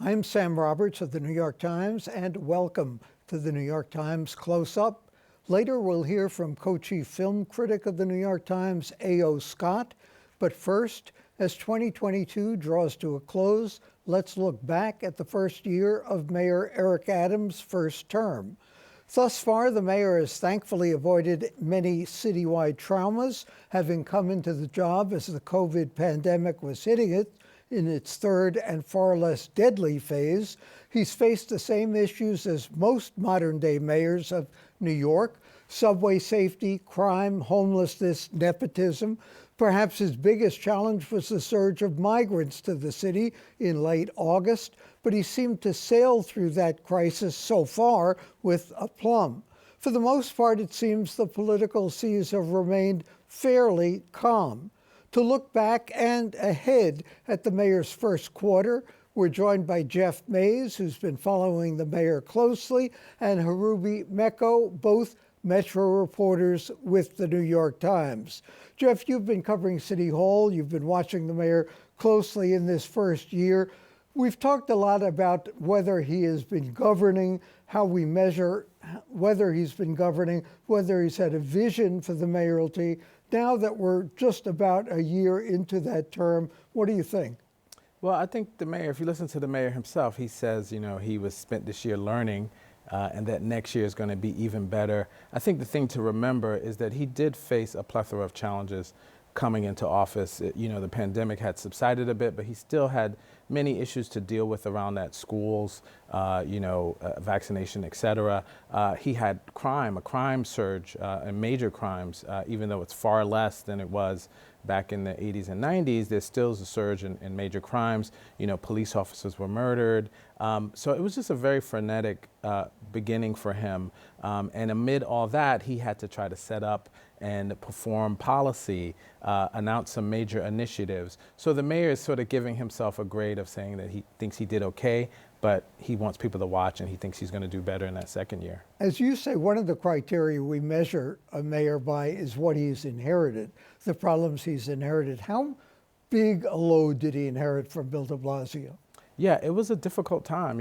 I'm Sam Roberts of the New York Times, and welcome to the New York Times Close-Up. Later, we'll hear from co-chief film critic of the New York Times, A.O. Scott. But first, as 2022 draws to a close, let's look back at the first year of Mayor Eric Adams' first term. Thus far, the mayor has thankfully avoided many citywide traumas, having come into the job as the COVID pandemic was hitting it in its third and far less deadly phase. He's faced the same issues as most modern-day mayors of New York: subway safety, crime, homelessness, nepotism. Perhaps his biggest challenge was the surge of migrants to the city in late August, but he seemed to sail through that crisis so far with aplomb. For the most part, it seems the political seas have remained fairly calm. To look back and ahead at the mayor's first quarter, we're joined by Jeff Mays, who's been following the mayor closely, and Hurubie Meko, both Metro reporters with the New York Times. Jeff, you've been covering City Hall. You've been watching the mayor closely in this first year. We've talked a lot about whether he has been governing, how we measure whether he's been governing, whether he's had a vision for the mayoralty. Now that we're just about a year into that term, what do you think? Well, I think the mayor, if you listen to the mayor himself, he says, he was spent this year learning and that next year is going to be even better. I think the thing to remember is that he did face a plethora of challenges coming into office. The pandemic had subsided a bit, but he still had many issues to deal with around that: schools, vaccination, et cetera. He had a crime surge and major crimes, even though it's far less than it was back in the 80s and 90s. There still is a surge in major crimes. Police officers were murdered. So it was just a very frenetic beginning for him. And amid all that, he had to try to set up and perform policy, announce some major initiatives. So the mayor is sort of giving himself a grade of saying that he thinks he did okay, but he wants people to watch and he thinks he's going to do better in that second year. As you say, one of the criteria we measure a mayor by is what he's inherited, the problems he's inherited. How big a load did he inherit from Bill de Blasio? Yeah, it was a difficult time.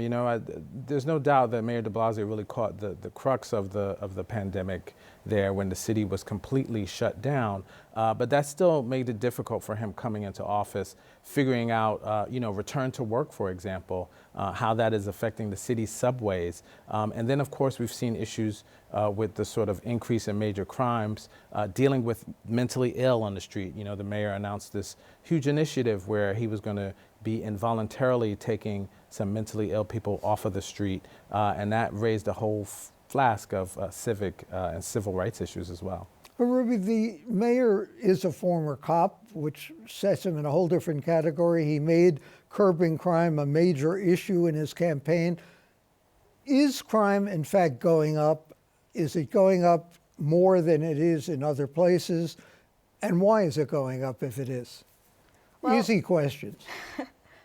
There's no doubt that Mayor de Blasio really caught the crux of the pandemic there when the city was completely shut down. But that still made it difficult for him coming into office, figuring out, return to work, for example, how that is affecting the city's subways. And then, of course, we've seen issues with the sort of increase in major crimes, dealing with mentally ill on the street. The mayor announced this huge initiative where he was going to be involuntarily taking some mentally ill people off of the street, and that raised a whole flask of civic and civil rights issues as well. Hurubie, the mayor is a former cop, which sets him in a whole different category. He made curbing crime a major issue in his campaign. Is crime, in fact, going up? Is it going up more than it is in other places? And why is it going up if it is? Well, easy questions.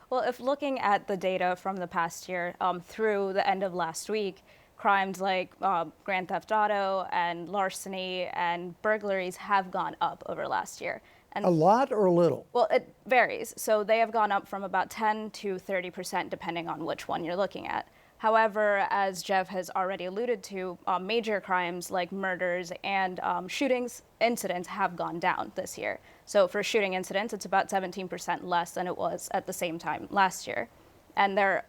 Well, if looking at the data from the past year through the end of last week, crimes like grand theft auto and larceny and burglaries have gone up over last year. And a lot or a little? Well, it varies. So they have gone up from about 10 to 30%, depending on which one you're looking at. However, as Jeff has already alluded to, major crimes like murders and shootings incidents have gone down this year. So for shooting incidents, it's about 17% less than it was at the same time last year. And they're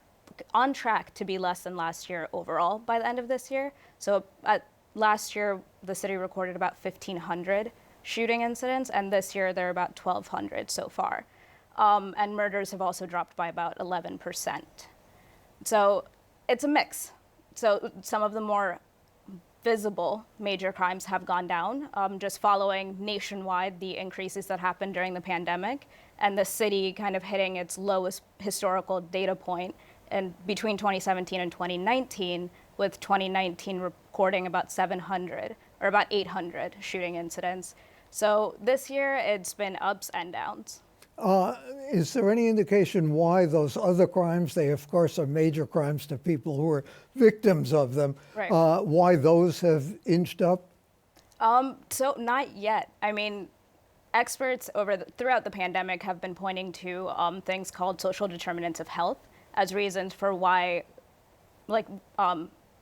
on track to be less than last year overall by the end of this year. So last year, the city recorded about 1,500 shooting incidents, and this year they're about 1,200 so far. And murders have also dropped by about 11%. So it's a mix. So some of the more visible major crimes have gone down, just following nationwide the increases that happened during the pandemic, and the city kind of hitting its lowest historical data point and between 2017 and 2019, with 2019 recording about 700 or about 800 shooting incidents. So this year it's been ups and downs. Is there any indication why those other crimes, they of course are major crimes to people who are victims of them, right, why those have inched up? So not yet. I mean, experts throughout the pandemic have been pointing to things called social determinants of health, as reasons for why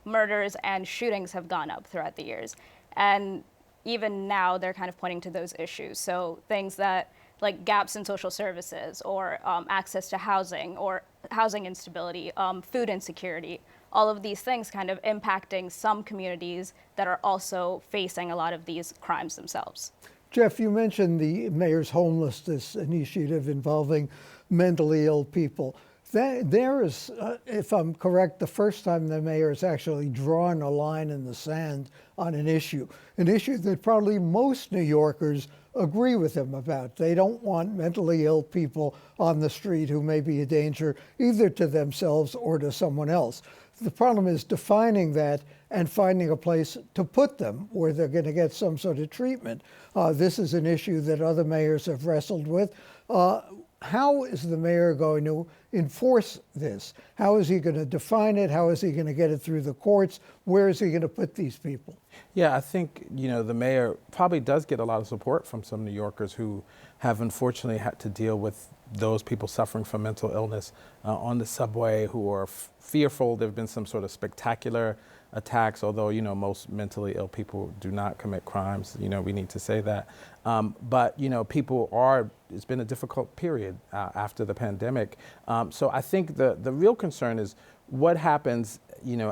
murders and shootings have gone up throughout the years. And even now, they're kind of pointing to those issues. So things that like gaps in social services or access to housing or housing instability, food insecurity, all of these things kind of impacting some communities that are also facing a lot of these crimes themselves. Jeff, you mentioned the mayor's homelessness initiative involving mentally ill people. There is, if I'm correct, the first time the mayor has actually drawn a line in the sand on an issue that probably most New Yorkers agree with him about. They don't want mentally ill people on the street who may be a danger either to themselves or to someone else. The problem is defining that and finding a place to put them where they're going to get some sort of treatment. This is an issue that other mayors have wrestled with. How is the mayor going to enforce this? How is he going to define it? How is he going to get it through the courts? Where is he going to put these people? Yeah, I think, the mayor probably does get a lot of support from some New Yorkers who have unfortunately had to deal with those people suffering from mental illness on the subway who are fearful. There have been some sort of spectacular attacks, although, most mentally ill people do not commit crimes. We need to say that. But, it's been a difficult period after the pandemic. So I think the real concern is what happens,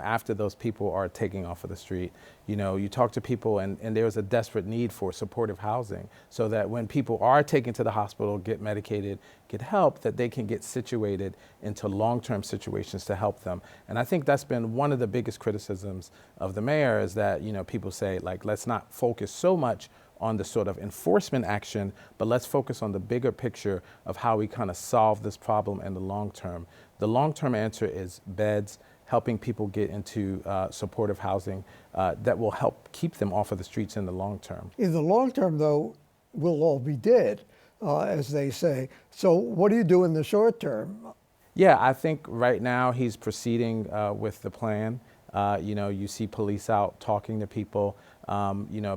after those people are taking off of the street. You talk to people and there's a desperate need for supportive housing so that when people are taken to the hospital, get medicated, get help, that they can get situated into long-term situations to help them. And I think that's been one of the biggest criticisms of the mayor is that, people say, let's not focus so much on the sort of enforcement action, but let's focus on the bigger picture of how we kind of solve this problem in the long term. The long-term answer is beds, helping people get into supportive housing that will help keep them off of the streets in the long term. In the long term, though, we'll all be dead, as they say. So what do you do in the short term? Yeah, I think right now he's proceeding with the plan. You see police out talking to people.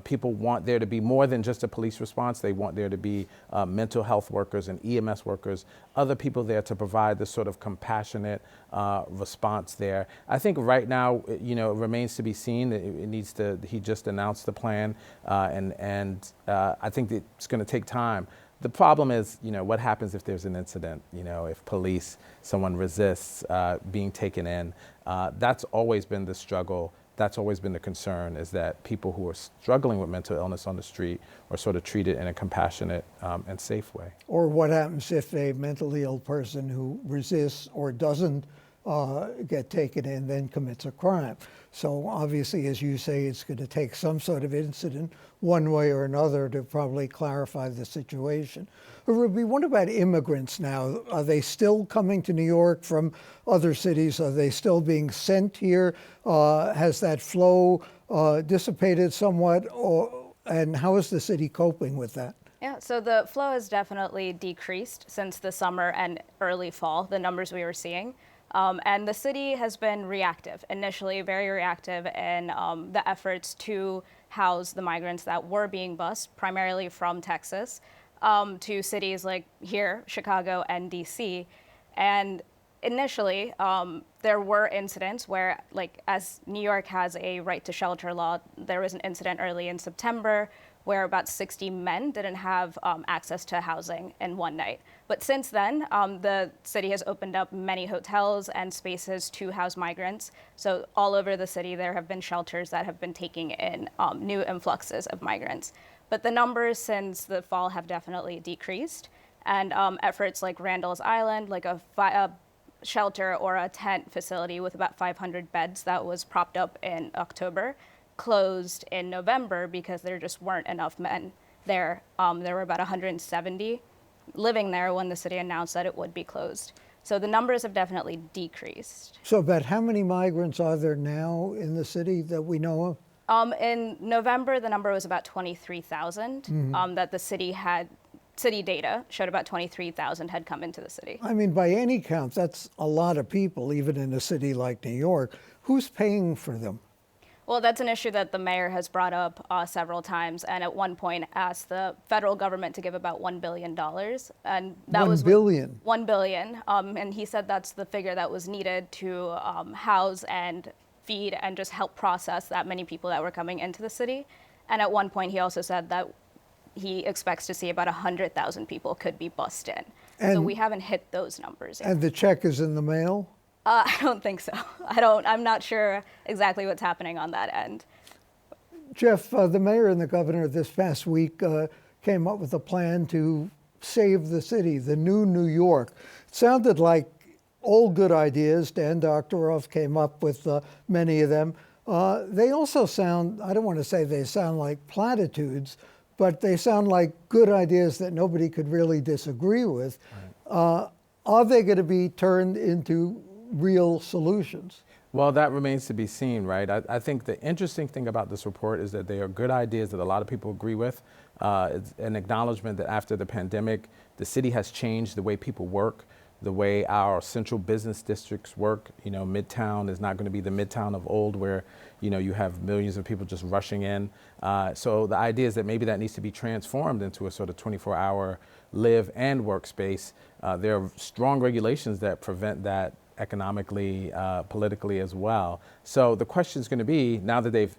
People want there to be more than just a police response. They want there to be mental health workers and EMS workers, other people there to provide this sort of compassionate response there. I think right now, it remains to be seen. He just announced the plan, and I think it's going to take time. The problem is, what happens if there's an incident? If someone resists being taken in. That's always been the struggle. That's always been the concern, is that people who are struggling with mental illness on the street are sort of treated in a compassionate and safe way. Or what happens if a mentally ill person who resists or doesn't get taken in then commits a crime? So obviously, as you say, it's going to take some sort of incident one way or another to probably clarify the situation. Hurubie, what about immigrants now? Are they still coming to New York from other cities? Are they still being sent here? Has that flow dissipated somewhat? And how is the city coping with that? Yeah, so the flow has definitely decreased since the summer and early fall, the numbers we were seeing. And the city has been reactive, initially very reactive in the efforts to house the migrants that were being bused, primarily from Texas, to cities like here, Chicago and DC. And initially, there were incidents where, as New York has a right to shelter law, there was an incident early in September where about 60 men didn't have access to housing in one night. But since then, the city has opened up many hotels and spaces to house migrants. So all over the city, there have been shelters that have been taking in new influxes of migrants. But the numbers since the fall have definitely decreased. And efforts like Randall's Island, like a shelter or a tent facility with about 500 beds that was propped up in October, closed in November because there just weren't enough men there. There were about 170 living there when the city announced that it would be closed. So the numbers have definitely decreased. So about how many migrants are there now in the city that we know of? In November, the number was about 23,000 that the city had. City data showed about 23,000 had come into the city. I mean, by any count, that's a lot of people, even in a city like New York. Who's paying for them? Well, that's an issue that the mayor has brought up several times, and at one point asked the federal government to give about $1 billion, and that was $1 billion. $1 billion, and he said that's the figure that was needed to house and feed and just help process that many people that were coming into the city. And at one point, he also said that he expects to see about 100,000 people could be bussed in. So we haven't hit those numbers yet. And the check is in the mail? I don't think so. I'm not sure exactly what's happening on that end. Jeff, the mayor and the governor this past week came up with a plan to save the city, the new New York. It sounded like all good ideas. Dan Doctorow came up with many of them. They also sound, I don't want to say they sound like platitudes, but they sound like good ideas that nobody could really disagree with. Right. Are they going to be turned into real solutions? Well, that remains to be seen, right? I think the interesting thing about this report is that they are good ideas that a lot of people agree with. It's an acknowledgement that after the pandemic, the city has changed the way people work, the way our central business districts work. You know, Midtown is not going to be the Midtown of old where, you know, you have millions of people just rushing in. So the idea is that maybe that needs to be transformed into a sort of 24-hour live and work space. There are strong regulations that prevent that economically, politically as well. So the question is going to be, now that they've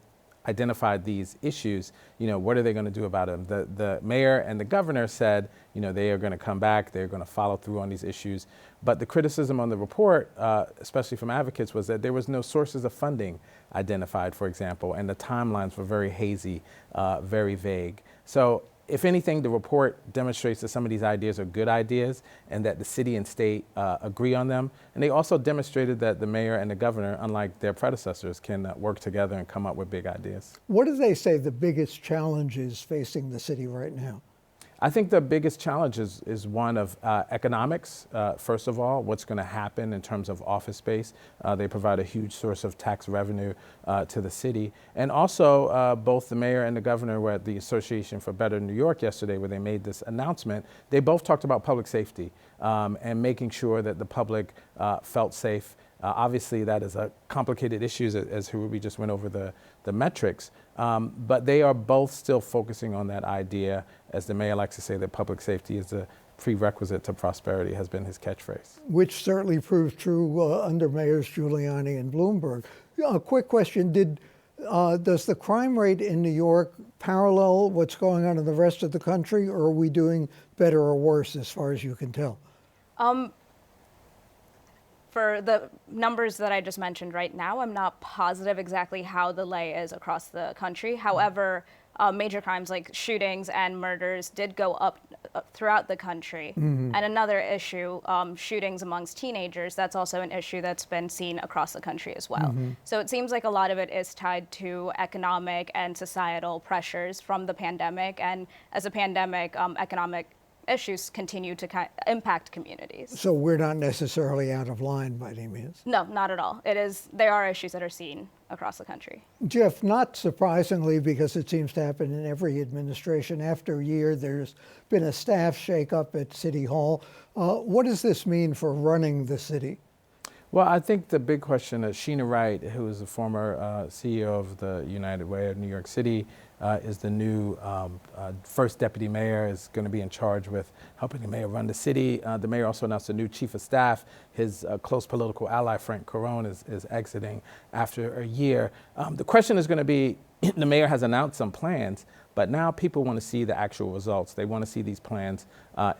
identified these issues, you know, what are they going to do about them? The mayor and the governor said, you know, they are going to come back, they're going to follow through on these issues. But the criticism on the report, especially from advocates, was that there was no sources of funding identified, for example, and the timelines were very hazy, very vague. So if anything, the report demonstrates that some of these ideas are good ideas and that the city and state agree on them. And they also demonstrated that the mayor and the governor, unlike their predecessors, can work together and come up with big ideas. What do they say the biggest challenge is facing the city right now? I think the biggest challenge is one of economics. First of all, what's going to happen in terms of office space. They provide a huge source of tax revenue to the city. And also, both the mayor and the governor were at the Association for Better New York yesterday where they made this announcement. They both talked about public safety and making sure that the public felt safe. Obviously, that is a complicated issue, as Hurubie just went over the metrics. But they are both still focusing on that idea, as the mayor likes to say, that public safety is a prerequisite to prosperity, has been his catchphrase. Which certainly proved true under Mayors Giuliani and Bloomberg. A quick question, does the crime rate in New York parallel what's going on in the rest of the country, or are we doing better or worse as far as you can tell? For the numbers that I just mentioned right now, I'm not positive exactly how the lay is across the country. However, major crimes like shootings and murders did go up throughout the country. Mm-hmm. And another issue, shootings amongst teenagers, that's also an issue that's been seen across the country as well. Mm-hmm. So it seems like a lot of it is tied to economic and societal pressures from the pandemic. And as a pandemic, economic issues continue to impact communities. So we're not necessarily out of line by any means? No, not at all. There are issues that are seen across the country. Jeff, not surprisingly, because it seems to happen in every administration, after a year there's been a staff shakeup at City Hall. What does this mean for running the city? Well, I think the big question is Sheena Wright, who is the former CEO of the United Way of New York City, is the new first deputy mayor, is going to be in charge with helping the mayor run the city. The mayor also announced a new chief of staff. His close political ally, Frank Carone, is exiting after a year. The question is going to be, the mayor has announced some plans, but now people want to see the actual results. They want to see these plans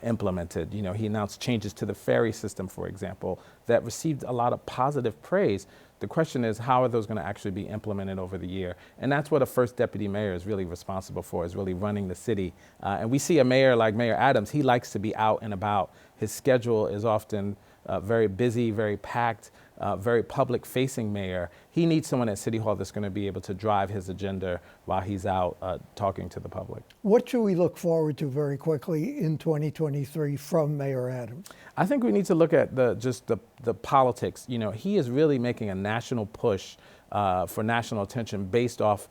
implemented. You know, he announced changes to the ferry system, for example, that received a lot of positive praise. The question is, how are those going to actually be implemented over the year? And that's what a first deputy mayor is really responsible for, is really running the city. And we see a mayor like Mayor Adams, he likes to be out and about. His schedule is often very busy, very packed, very public-facing mayor. He needs someone at City Hall that's going to be able to drive his agenda while he's out talking to the public. What should we look forward to very quickly in 2023 from Mayor Adams? I think we need to look at the politics. You know, he is really making a national push for national attention based off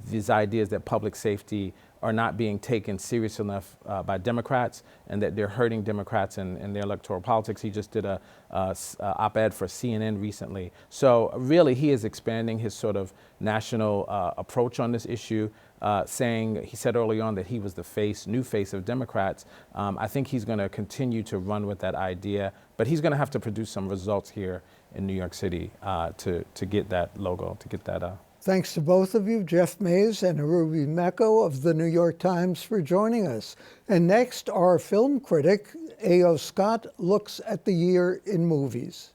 these ideas that public safety are not being taken serious enough by Democrats, and that they're hurting Democrats in their electoral politics. He just did a op-ed for CNN recently. So really, he is expanding his sort of national approach on this issue, saying, he said early on that he was the new face of Democrats. I think he's going to continue to run with that idea, but he's going to have to produce some results here in New York City to get that logo, to get that. Thanks to both of you, Jeff Mays and Hurubie Meko of the New York Times, for joining us. And next, our film critic, A.O. Scott, looks at the year in movies.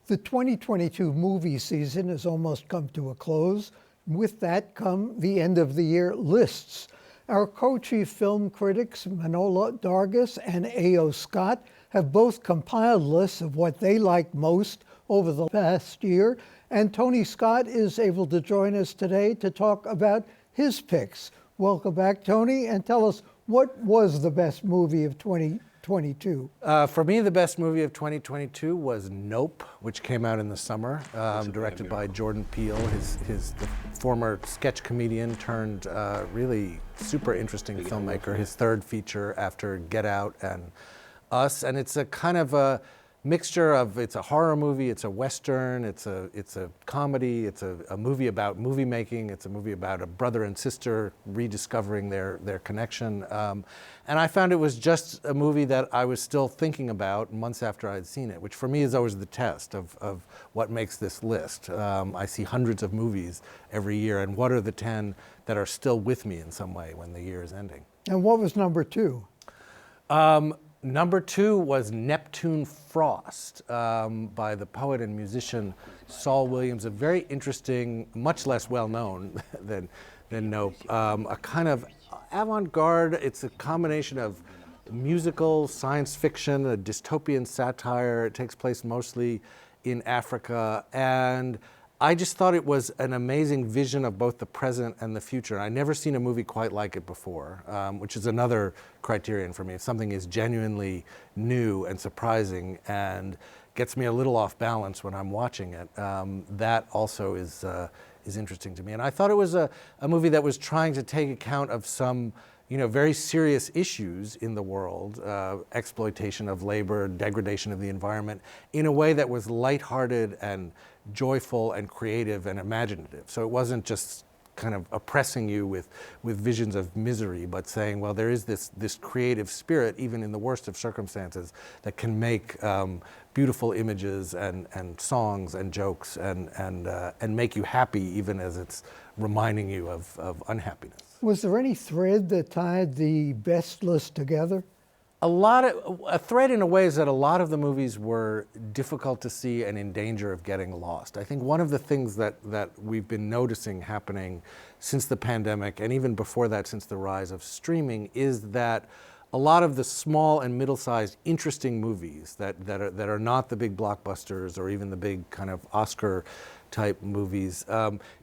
The 2022 movie season has almost come to a close. With that come the end of the year lists. Our co-chief film critics, Manola Dargis and A.O. Scott, have both compiled lists of what they liked most over the past year, and Tony Scott is able to join us today to talk about his picks. Welcome back, Tony, and tell us, what was the best movie of 2022? For me, the best movie of 2022 was Nope, which came out in the summer, directed by Jordan Peele, the former sketch comedian turned really super interesting filmmaker, his third feature after Get Out and Us. And it's a kind of a mixture of, it's a horror movie, it's a Western, it's a comedy, it's a movie about movie making, it's a movie about a brother and sister rediscovering their connection. And I found it was just a movie that I was still thinking about months after I'd seen it, which for me is always the test of what makes this list. I see hundreds of movies every year, and what are the 10 that are still with me in some way when the year is ending? And what was number 2? Number 2 was Neptune Frost by the poet and musician Saul Williams, a very interesting, much less well-known than Nope, a kind of avant-garde. It's a combination of musical, science fiction, a dystopian satire. It takes place mostly in Africa, and I just thought it was an amazing vision of both the present and the future. I'd never seen a movie quite like it before, which is another criterion for me. If something is genuinely new and surprising and gets me a little off balance when I'm watching it, that also is interesting to me. And I thought it was a movie that was trying to take account of some very serious issues in the world, exploitation of labor, degradation of the environment, in a way that was lighthearted and joyful and creative and imaginative. So it wasn't just kind of oppressing you with visions of misery, but saying, well, there is this creative spirit, even in the worst of circumstances, that can make beautiful images and songs and jokes and make you happy, even as it's reminding you of unhappiness. Was there any thread that tied the best list together? A thread in a way is that a lot of the movies were difficult to see and in danger of getting lost. I think one of the things that we've been noticing happening since the pandemic, and even before that, since the rise of streaming, is that a lot of the small and middle-sized interesting movies that are not the big blockbusters or even the big kind of Oscar type movies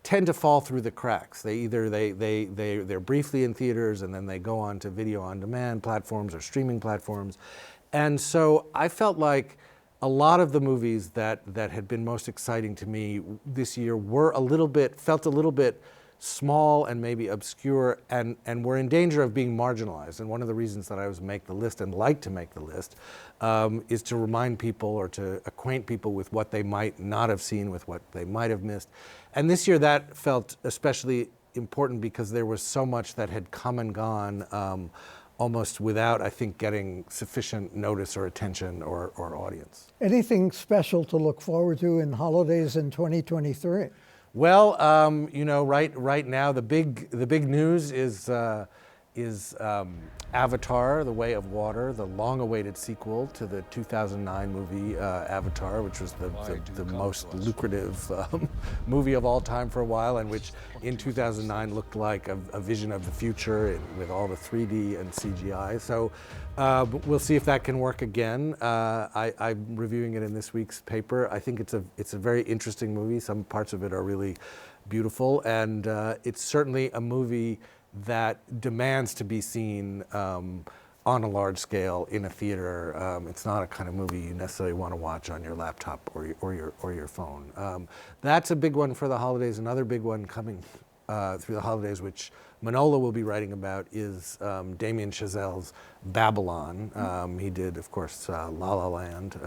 tend to fall through the cracks. They're briefly in theaters and then they go on to video on demand platforms or streaming platforms. And so I felt like a lot of the movies that had been most exciting to me this year felt a little bit small and maybe obscure and were in danger of being marginalized. And one of the reasons that I was make the list and like to make the list is to remind people or to acquaint people with what they might not have seen, with what they might have missed. And this year that felt especially important because there was so much that had come and gone almost without, I think, getting sufficient notice or attention or audience. Anything special to look forward to in holidays in 2023? Well, right now the big news is Avatar: The Way of Water, the long-awaited sequel to the 2009 movie Avatar, which was the most lucrative movie of all time for a while, and which in 2009 looked like a vision of the future with all the 3D and CGI. So we'll see if that can work again. I'm reviewing it in this week's paper. I think it's a very interesting movie. Some parts of it are really beautiful, and it's certainly a movie that demands to be seen on a large scale in a theater. It's not a kind of movie you necessarily want to watch on your laptop or your phone. That's a big one for the holidays. Another big one coming through the holidays, which Manola will be writing about, is Damien Chazelle's Babylon. He did, of course, La La Land.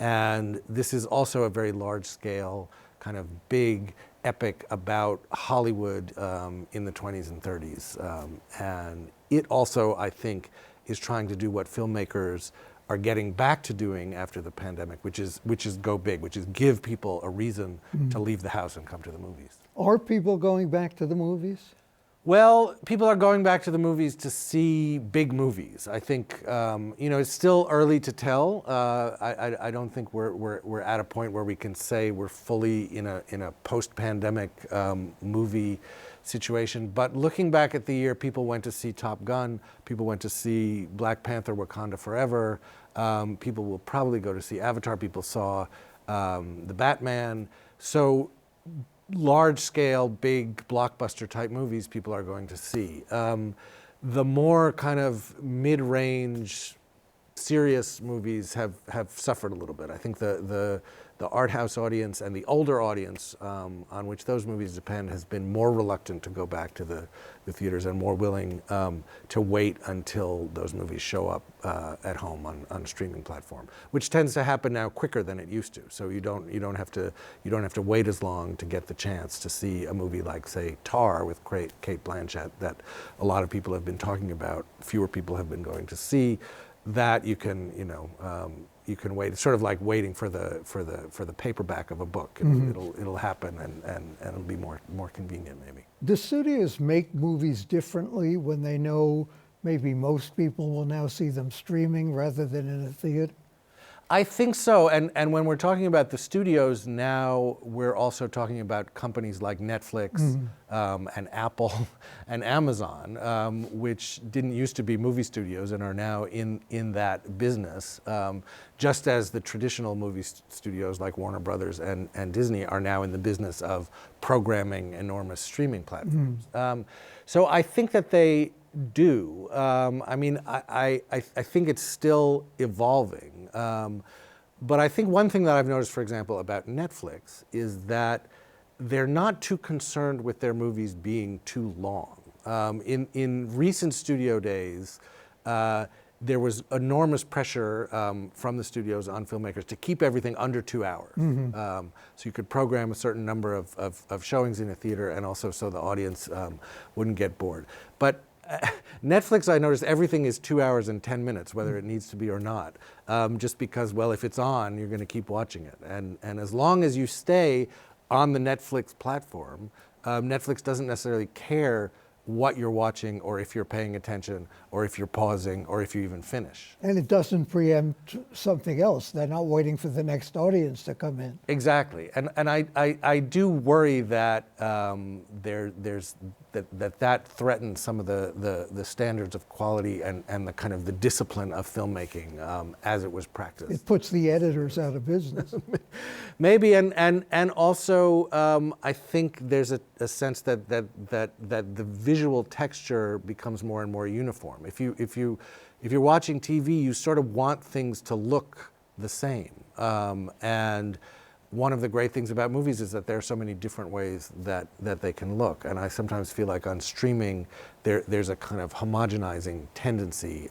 And this is also a very large scale, kind of big epic about Hollywood in the 20s and 30s. And it also, I think, is trying to do what filmmakers are getting back to doing after the pandemic, which is go big, which is give people a reason to leave the house and come to the movies. Are people going back to the movies? Well, people are going back to the movies to see big movies. I think it's still early to tell. I don't think we're at a point where we can say we're fully in a post-pandemic movie situation. But looking back at the year, people went to see Top Gun. People went to see Black Panther: Wakanda Forever. People will probably go to see Avatar. People saw the Batman. So large-scale, big blockbuster type movies people are going to see. The more kind of mid-range, serious movies have suffered a little bit. I think the art house audience and the older audience on which those movies depend has been more reluctant to go back to the theaters and more willing to wait until those movies show up at home on a streaming platform, which tends to happen now quicker than it used to. So you don't have to wait as long to get the chance to see a movie like, say, Tar with Kate Blanchett that a lot of people have been talking about. Fewer people have been going to see. That you can wait. It's sort of like waiting for the paperback of a book. It'll happen and it'll be more convenient maybe. Do studios make movies differently when they know maybe most people will now see them streaming rather than in a theater? I think so, and when we're talking about the studios now, we're also talking about companies like Netflix and Apple and Amazon, which didn't used to be movie studios and are now in that business, just as the traditional movie studios like Warner Brothers and Disney are now in the business of programming enormous streaming platforms. So I think that they do. I think it's still evolving. But I think one thing that I've noticed, for example, about Netflix is that they're not too concerned with their movies being too long. In recent studio days, there was enormous pressure from the studios on filmmakers to keep everything under 2 hours. So you could program a certain number of showings in a theater and also so the audience wouldn't get bored. But Netflix, I noticed everything is 2 hours and 10 minutes, whether it needs to be or not, just because, well, if it's on, you're going to keep watching it. And as long as you stay on the Netflix platform, Netflix doesn't necessarily care what you're watching or if you're paying attention or if you're pausing or if you even finish. And it doesn't preempt something else. They're not waiting for the next audience to come in. Exactly. And I do worry that that threatens some of the standards of quality and the kind of the discipline of filmmaking as it was practiced. It puts the editors out of business. Maybe, and also I think there's a sense that the visual texture becomes more and more uniform. If you're watching TV, you sort of want things to look the same. And one of the great things about movies is that there are so many different ways that they can look. And I sometimes feel like on streaming, there's a kind of homogenizing tendency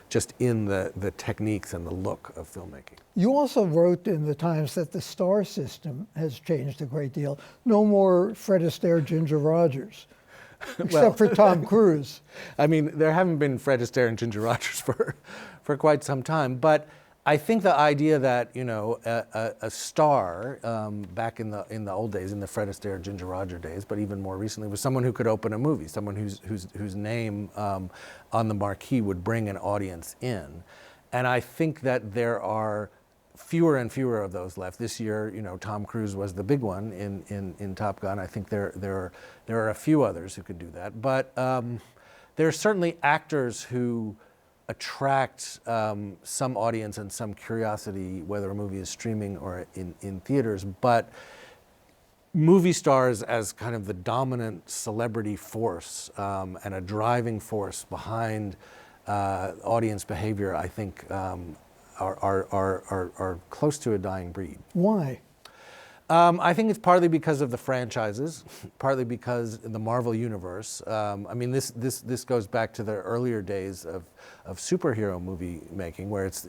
just in the techniques and the look of filmmaking. You also wrote in the Times that the star system has changed a great deal. No more Fred Astaire, Ginger Rogers, except for Tom Cruise. I mean, there haven't been Fred Astaire and Ginger Rogers for quite some time, but I think the idea that a star back in the old days, in the Fred Astaire, Ginger Rogers days, but even more recently, was someone who could open a movie, someone whose name on the marquee would bring an audience in, and I think that there are fewer and fewer of those left. This year, Tom Cruise was the big one in Top Gun. I think there are a few others who could do that, but there are certainly actors who attract some audience and some curiosity, whether a movie is streaming or in theaters, but movie stars as kind of the dominant celebrity force and a driving force behind audience behavior, I think, are close to a dying breed. Why? I think it's partly because of the franchises, partly because in the Marvel universe. I mean, this goes back to the earlier days of superhero movie making, where it's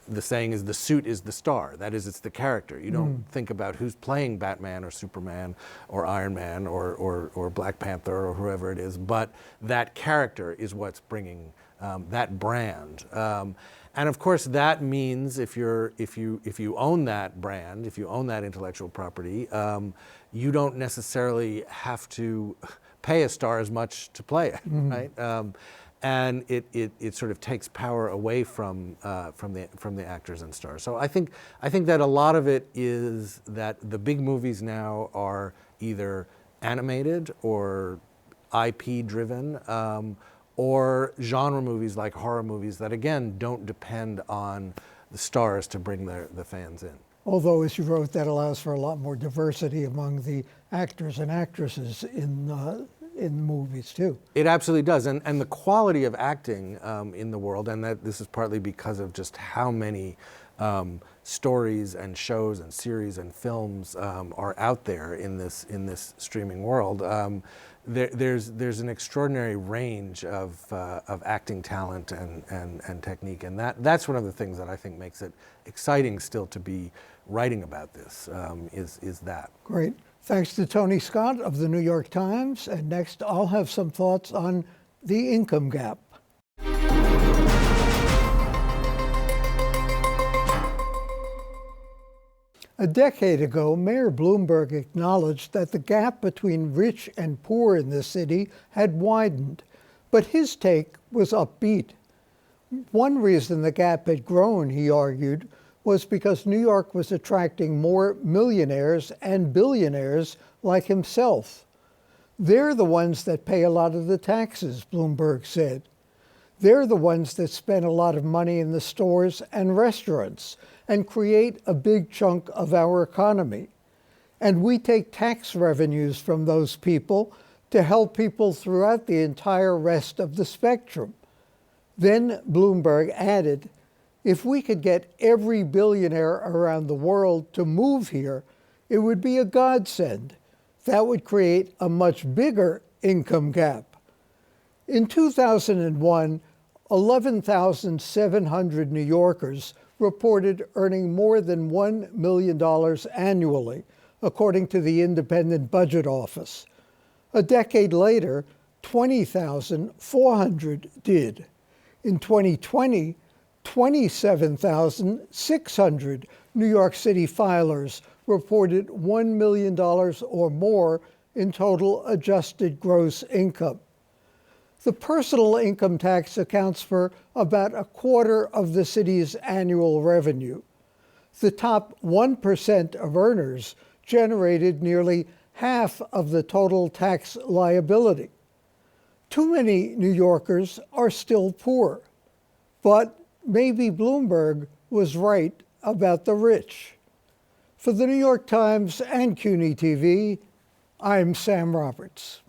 the saying is the suit is the star. That is, it's the character. You don't think about who's playing Batman or Superman or Iron Man or Black Panther or whoever it is, but that character is what's bringing that brand. And of course, that means if you own that brand, if you own that intellectual property, you don't necessarily have to pay a star as much to play it, right? And it sort of takes power away from the actors and stars. So I think that a lot of it is that the big movies now are either animated or IP driven, or genre movies like horror movies that again don't depend on the stars to bring the fans in. Although, as you wrote, that allows for a lot more diversity among the actors and actresses in movies too. It absolutely does, and the quality of acting in the world, and that this is partly because of just how many stories and shows and series and films are out there in this streaming world. There's an extraordinary range of acting talent and technique, and that's one of the things that I think makes it exciting still to be writing about this, is that. Great. Thanks to Tony Scott of the New York Times. And next, I'll have some thoughts on the income gap. A decade ago, Mayor Bloomberg acknowledged that the gap between rich and poor in the city had widened, but his take was upbeat. One reason the gap had grown, he argued, was because New York was attracting more millionaires and billionaires like himself. They're the ones that pay a lot of the taxes, Bloomberg said. They're the ones that spend a lot of money in the stores and restaurants and create a big chunk of our economy. And we take tax revenues from those people to help people throughout the entire rest of the spectrum. Then Bloomberg added, if we could get every billionaire around the world to move here, it would be a godsend. That would create a much bigger income gap. In 2001, 11,700 New Yorkers reported earning more than $1 million annually, according to the Independent Budget Office. A decade later, 20,400 did. In 2020, 27,600 New York City filers reported $1 million or more in total adjusted gross income. The personal income tax accounts for about a quarter of the city's annual revenue. The top 1% of earners generated nearly half of the total tax liability. Too many New Yorkers are still poor, but maybe Bloomberg was right about the rich. For the New York Times and CUNY TV, I'm Sam Roberts.